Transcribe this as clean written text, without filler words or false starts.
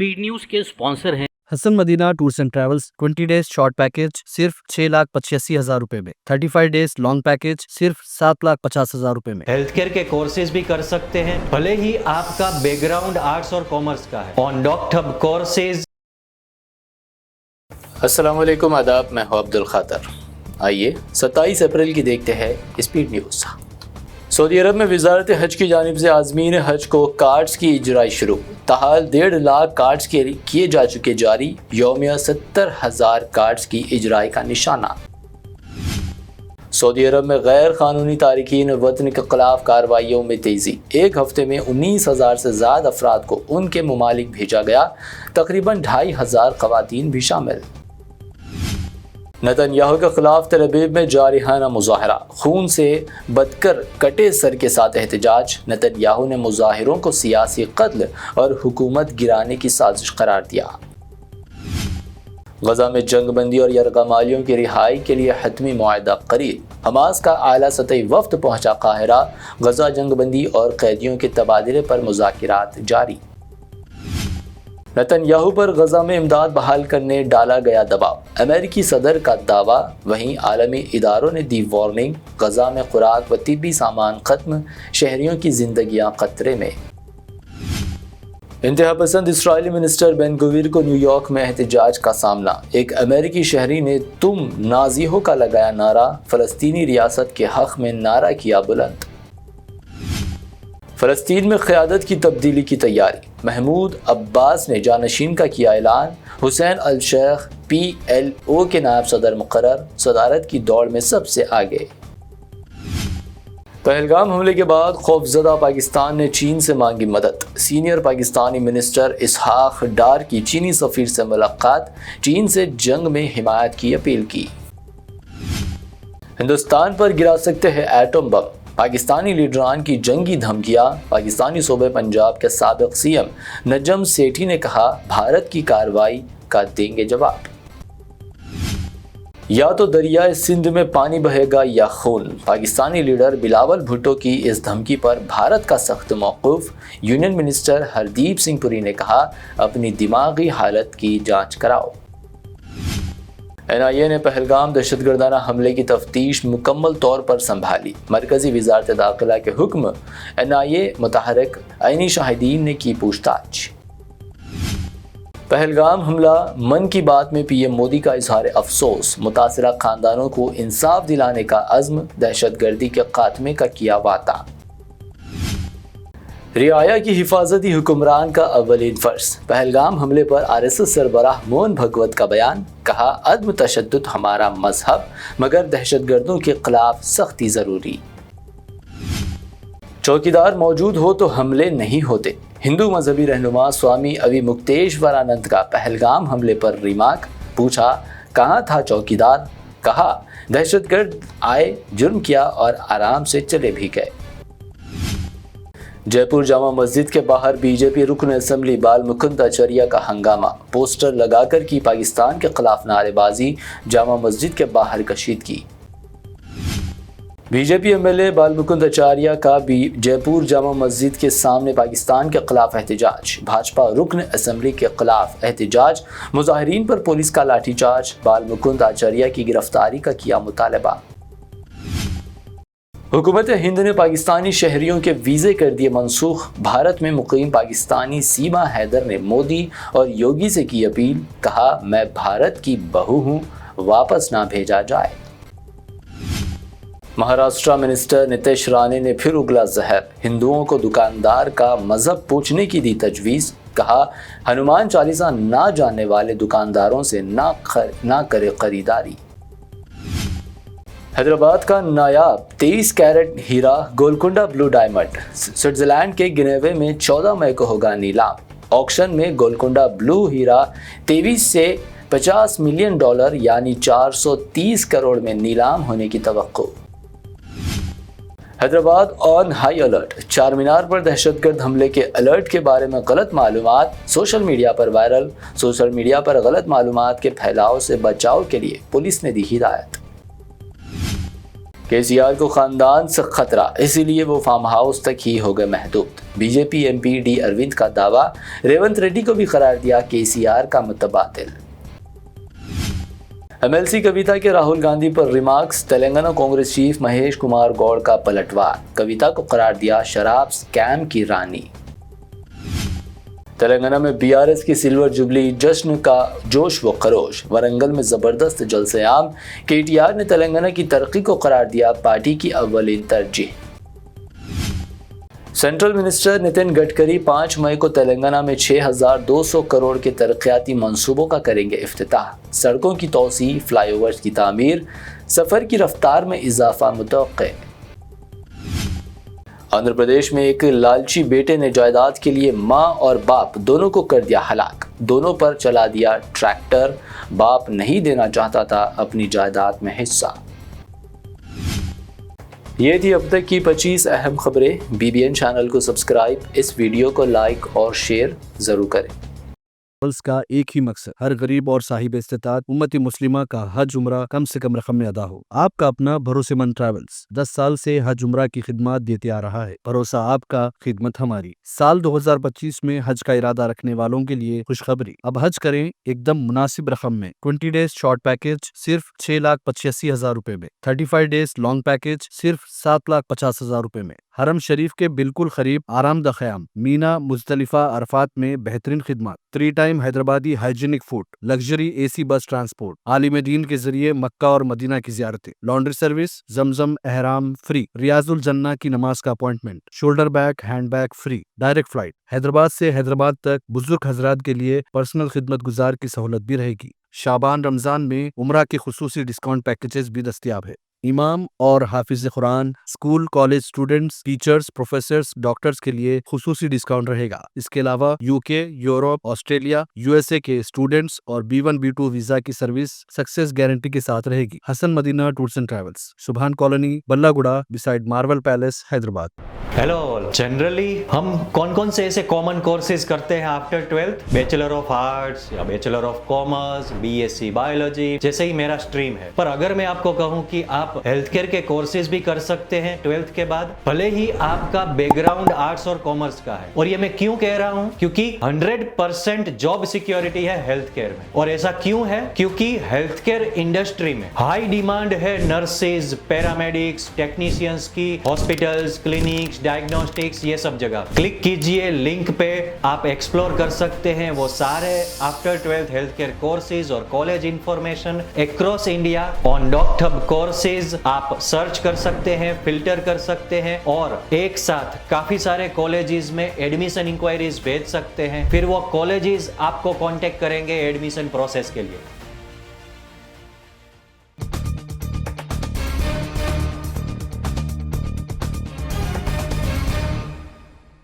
Speed news के sponsor हैं Hasan Madina tours and travels. 20 days short package सिर्फ 6,85,000 रुपए में, 35 डेज लॉन्ग पैकेज सिर्फ 7,50,000 रुपए में। हेल्थ केयर के कोर्सेज भी कर सकते हैं, भले ही आपका बैकग्राउंड आर्ट्स और कॉमर्स का है। On doctor courses. अस्सलाम वालेकुम, आदाब, मैं हूं अब्दुल खातर। आइए 27 अप्रैल की देखते हैं स्पीड न्यूज़। सऊदी अरब में वजारत हज की जानिब से आज़मीन हज को कार्ड्स की इजराई शुरू। ताहाल 1.5 लाख कार्ड्स किए जा चुके जारी। यौमिया 70,000 कार्ड्स की इजराई का निशाना। सऊदी अरब में गैर कानूनी तारिकीन वतन के खिलाफ कार्रवाइयों में तेज़ी। एक हफ्ते में 19,000 से ज़्यादा अफराद को उनके ममालिक भेजा गया। तकरीबन 2,500 ख़वातीन भी शामिल। नेतन्याहू के खिलाफ तेल अवीव में जारिहाना मुजाहरा। खून से बदकर कटे सर के साथ एहतजाज। नेतन्याहू ने मुजाहिरों को सियासी कत्ल और हुकूमत गिराने की साजिश करार दिया। गजा में जंग बंदी और यरगमालियों की रिहाई के लिए हतमी मुआहदा करीब। हमास का आला सतही वफ्द पहुंचा काहिरा। गजा जंग बंदी और कैदियों के तबादले पर मुज़ाकिरात जारी। नेतन्याहू पर गजा में इमदाद बहाल करने डाला गया दबाव। अमेरिकी सदर का दावा, वहीं आलमी इदारों ने दी वार्निंग। गजा में खुराक व तिब्बी सामान खत्म, शहरियों की जिंदगियां खतरे में। इंतहा पसंद इसराइली मिनिस्टर बेन गुवीर को न्यूयॉर्क में एहतजाज का सामना। एक अमेरिकी शहरी ने तुम नाज़ियों का लगाया नारा। फ़लस्तीनी रियासत के हक़ में नारा किया बुलंद। फ़लस्तीन में क़यादत की तब्दीली की तैयारी। महमूद अब्बास ने जानशीन का किया ऐलान। हुसैन अल शेख PLO के नायब सदर मुकर्रर। सदारत की दौड़ में सबसे आगे। पहलगाम हमले के बाद खौफजदा पाकिस्तान ने चीन से मांगी मदद। सीनियर पाकिस्तानी मिनिस्टर इसहाक डार की चीनी सफ़ीर से मुलाकात। चीन से जंग में हिमायत की अपील की। हिंदुस्तान पर गिरा सकते हैं एटम बम। पाकिस्तानी लीडरान की जंगी धमकियां। पाकिस्तानी सूबे पंजाब के साबिक CM नजम सेठी ने कहा, भारत की कार्रवाई का देंगे जवाब। या तो दरियाए सिंध में पानी बहेगा या खून। पाकिस्तानी लीडर बिलावल भुट्टो की इस धमकी पर भारत का सख्त मौक़िफ़। यूनियन मिनिस्टर हरदीप सिंह पुरी ने कहा, अपनी दिमागी हालत की जांच कराओ। NIA ने पहलगाम दहशतगर्दाना हमले की तफ्तीश मुकम्मल तौर पर संभाली। मरकज़ी वज़ारत दाखिला के हुक्म। NIA मुतहर्रिक ऐनी शाहिदीन ने की पूछताछ। पहलगाम हमला, मन की बात में PM मोदी का इजहार अफसोस। मुतासिरा खानदानों को इंसाफ दिलाने का अज़्म। दहशतगर्दी के खात्मे का किया वादा। रियाया की हिफाजती हुक्मरान का अव्वलीन फ़र्ज। पहलगाम हमले पर RSS सरबराह मोहन भगवत का बयान। कहा, अदम तशद्दुद हमारा मजहब, मगर दहशतगर्दों के खिलाफ सख्ती ज़रूरी। चौकीदार मौजूद हो तो हमले नहीं होते। हिंदू मजहबी रहनुमा स्वामी अविमुक्तेश्वरानंद का पहलगाम हमले पर रिमार्क। पूछा, कहाँ था चौकीदार? कहा, दहशतगर्द आए, जुर्म किया और आराम से चले भी गए। जयपुर जामा मस्जिद के बाहर बीजेपी रुकन असम्बली बाल मुकुंद आचार्य का हंगामा। पोस्टर लगाकर की पाकिस्तान के खिलाफ नारेबाजी। जामा मस्जिद के बाहर कशीदगी। बीजेपी MLA बाल मुकुंद आचार्य का भी जयपुर जामा मस्जिद के सामने पाकिस्तान के खिलाफ एहतजाज। भाजपा रुकन असम्बली के खिलाफ एहतजाज। मुजाहिरीन पर पुलिस का लाठीचार्ज। बाल मुकुंद आचार्य की गिरफ्तारी का किया मुतालबा। हुकूमत हिंद ने पाकिस्तानी शहरियों के वीज़े कर दिए मनसूख। भारत में मुकीम पाकिस्तानी सीमा हैदर ने मोदी और योगी से की अपील। कहा, मैं भारत की बहू हूँ, वापस ना भेजा जाए। महाराष्ट्र मिनिस्टर नितेश राणे ने फिर उगला जहर। हिंदुओं को दुकानदार का मजहब पूछने की दी तजवीज़। कहा, हनुमान चालीसा ना जानने वाले दुकानदारों से ना करे खरीदारी। हैदराबाद का नायाब 23 कैरेट हीरा गोलकुंडा ब्लू डायमंड स्विट्जरलैंड के जिनेवा में 14 मई को होगा नीलाम। ऑक्शन में गोलकुंडा ब्लू हीरा 23 से $50 मिलियन यानी 430 करोड़ में नीलाम होने की तवक्को। Hyderabad on high alert. Charminar पर दहशतगर्द हमले के अलर्ट के बारे में गलत मालूमात सोशल मीडिया पर वायरल। सोशल मीडिया पर गलत मालूमात के फैलाव से बचाव के लिए पुलिस ने दी हिदायत। KCR को खानदान से खतरा, इसीलिए वो फार्म हाउस तक ही हो गए महदूद। बीजेपी MP डी अरविंद का दावा, रेवंत रेड्डी को भी करार दिया KCR का मुतबादिल। MLC कविता के राहुल गांधी पर रिमार्क्स, तेलंगाना कांग्रेस चीफ महेश कुमार गौड़ का पलटवार, कविता को करार दिया शराब स्कैम की रानी। तेलंगाना में BRS की सिल्वर जुबली जश्न का जोश व खरोश, वरंगल में जबरदस्त जलसे-आम, KTR ने तेलंगाना की तरक्की को करार दिया पार्टी की अव्वलीन तरजीह। सेंट्रल मिनिस्टर नितिन गडकरी 5 मई को तेलंगाना में 6,200 करोड़ के तरक्याती मंसूबों का करेंगे इफ्तिताह। सड़कों की तोसी, फ्लाईओवर्स की तामीर, सफर की रफ्तार में इजाफा मुतवक्के। आंध्र प्रदेश में एक लालची बेटे ने जायदाद के लिए मां और बाप दोनों को कर दिया हलाक। दोनों पर चला दिया ट्रैक्टर, बाप नहीं देना चाहता था अपनी जायदाद में हिस्सा। ये थी अब तक की 25 अहम खबरें। BBN चैनल को सब्सक्राइब, इस वीडियो को लाइक और शेयर जरूर करें। ट्रैवल्स का एक ही मकसद, हर गरीब और साहिब इस्तेताअत उम्मती मुस्लिमा का हज उम्रा कम से कम रकम में अदा हो। आपका अपना भरोसेमंद ट्रैवल्स 10 साल से हज उम्रा की खिदमत देते आ रहा है। भरोसा आपका, खिदमत हमारी। साल 2025 में हज का इरादा रखने वालों के लिए खुशखबरी, अब हज करें एकदम मुनासिब रकम में। 20 डेज शॉर्ट पैकेज सिर्फ 6,85,000 रुपए में, 35 डेज लॉन्ग पैकेज सिर्फ 7,50,000 रुपए में। हरम शरीफ के बिल्कुल करीब आरामदा ख़याम, मीना, मुज़दलिफा, अरफात में बेहतरीन खिदमत, 3 time Hyderabadi hygienic food, luxury AC बस ट्रांसपोर्ट, आलिम दीन के जरिए मक्का और मदीना की ज़ियारतें, लॉन्ड्री सर्विस, जमजम एहराम फ्री, रियाजुल जन्ना की नमाज का appointment, shoulder bag, hand bag free, direct flight, Hyderabad से हैदराबाद तक बुजुर्ग हजरात के लिए पर्सनल खिदमत गुजार की सहूलत भी रहेगी। शाबान रमजान में उम्रा के खुसूसी डिस्काउंट पैकेजेस भी दस्तियाब है। इमाम और हाफिज कुरान, school college students, teachers, professors, doctors के लिए खुसूसी डिस्काउंट रहेगा। इसके अलावा UK, यूरोप, ऑस्ट्रेलिया, USA के स्टूडेंट्स और B1 B2 वीजा की सर्विस सक्सेस गारंटी के साथ रहेगी। Hasan Madina tours and travels, Subhan colony, Ballaguda, beside Marvel palace, Hyderabad. Hello all, generally हम कौन कौन से ऐसे कॉमन कोर्सेज करते हैं after 12th? Bachelor of arts या bachelor of commerce, BSc biology, जैसे ही मेरा स्ट्रीम है। पर अगर मैं आपको कहूं कि आप हेल्थ केयर के कोर्सेज भी कर सकते हैं 12th के बाद, भले ही आपका बैकग्राउंड आर्ट्स और कॉमर्स का है। और ये मैं क्यों कह रहा हूं? क्योंकि 100% जॉब सिक्योरिटी है हेल्थ केयर में। और ऐसा क्यों है? क्योंकि हेल्थ केयर इंडस्ट्री में हाई डिमांड है नर्सेज, पैरामेडिक्स, टेक्नीशियंस की, हॉस्पिटल्स, क्लिनिक्स, डायग्नोस्टिक्स, ये सब जगह। क्लिक कीजिए लिंक पे, आप एक्सप्लोर कर सकते हैं वो सारे after 12th health care courses और college information across India on Docthub courses. आप सर्च कर सकते हैं, फिल्टर कर सकते हैं और एक साथ काफी सारे कॉलेजेस में एडमिशन इंक्वायरीज भेज सकते हैं। फिर वो कॉलेजेस आपको कांटेक्ट करेंगे एडमिशन प्रोसेस के लिए।